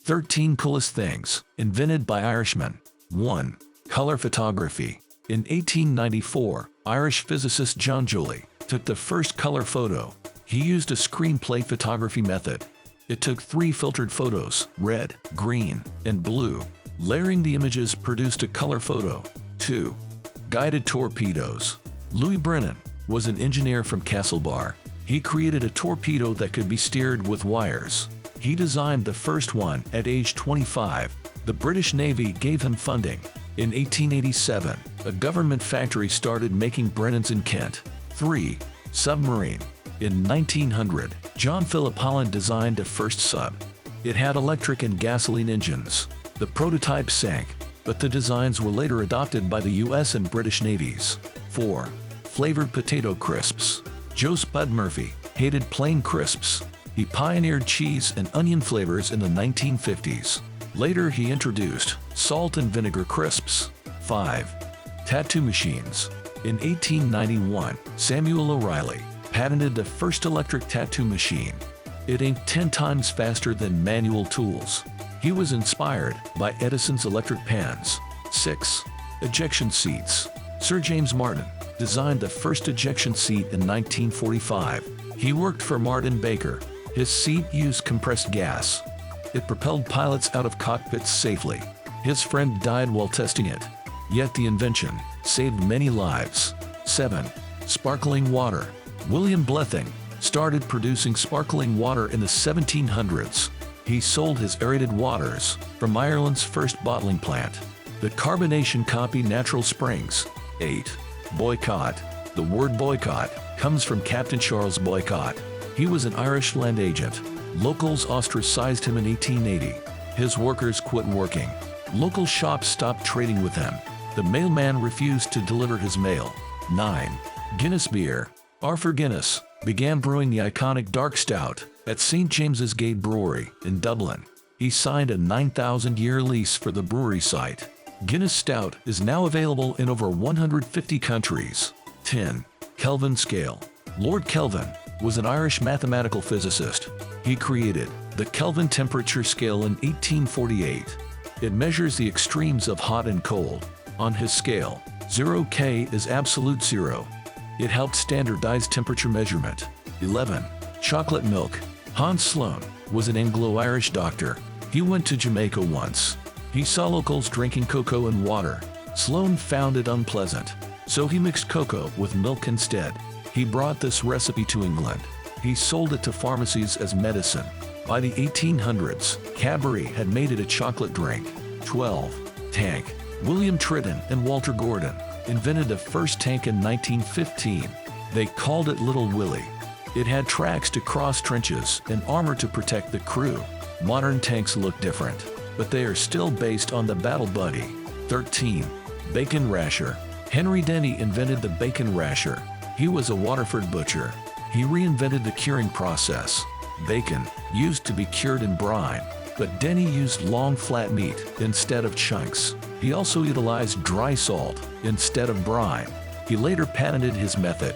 13 Coolest Things invented by Irishmen. 1. Color photography. In 1894, Irish physicist John Joly took the first color photo. He used a screenplate photography method. It took 3 filtered photos, red, green, and blue. Layering the images produced a color photo. 2. Guided torpedoes. Louis Brennan was an engineer from Castlebar. He created a torpedo that could be steered with wires. He designed the first one at age 25. The British Navy gave him funding. In 1887, a government factory started making Brennans in Kent. 3. Submarine. In 1900, John Philip Holland designed the first sub. It had electric and gasoline engines. The prototype sank, but the designs were later adopted by the US and British navies. 4. Flavored potato crisps. Joe Spud Murphy hated plain crisps. He pioneered cheese and onion flavors in the 1950s. Later he introduced salt and vinegar crisps. 5. Tattoo machines. In 1891, Samuel O'Reilly patented the first electric tattoo machine. It inked 10 times faster than manual tools. He was inspired by Edison's electric pens. 6. Ejection seats. Sir James Martin designed the first ejection seat in 1945. He worked for Martin Baker. His seat used compressed gas. It propelled pilots out of cockpits safely. His friend died while testing it. Yet the invention saved many lives. 7. Sparkling water. William Blething started producing sparkling water in the 1700s. He sold his aerated waters from Ireland's first bottling plant. The carbonation copy natural springs. 8. Boycott. The word boycott comes from Captain Charles Boycott. He was an Irish land agent. Locals ostracized him in 1880. His workers quit working. Local shops stopped trading with him. The mailman refused to deliver his mail. 9. Guinness Beer. Arthur Guinness began brewing the iconic dark stout at St. James's Gate Brewery in Dublin. He signed a 9,000-year lease for the brewery site. Guinness Stout is now available in over 150 countries. 10. Kelvin scale. Lord Kelvin was an Irish mathematical physicist. He created the Kelvin temperature scale in 1848. It measures the extremes of hot and cold. On his scale, 0K is absolute zero. It helped standardize temperature measurement. 11. Chocolate milk. Hans Sloane was an Anglo-Irish doctor. He went to Jamaica once. He saw locals drinking cocoa and water. Sloane found it unpleasant, so he mixed cocoa with milk instead. He brought this recipe to England. He sold it to pharmacies as medicine. By the 1800s, Cadbury had made it a chocolate drink. 12. Tank. William Triton and Walter Gordon invented the first tank in 1915. They called it Little Willie. It had tracks to cross trenches and armor to protect the crew. Modern tanks look different, but they are still based on the Battle Buddy. 13. Bacon rasher. Henry Denny invented the bacon rasher. He was a Waterford butcher. He reinvented the curing process. Bacon used to be cured in brine, but Denny used long flat meat instead of chunks. He also utilized dry salt instead of brine. He later patented his method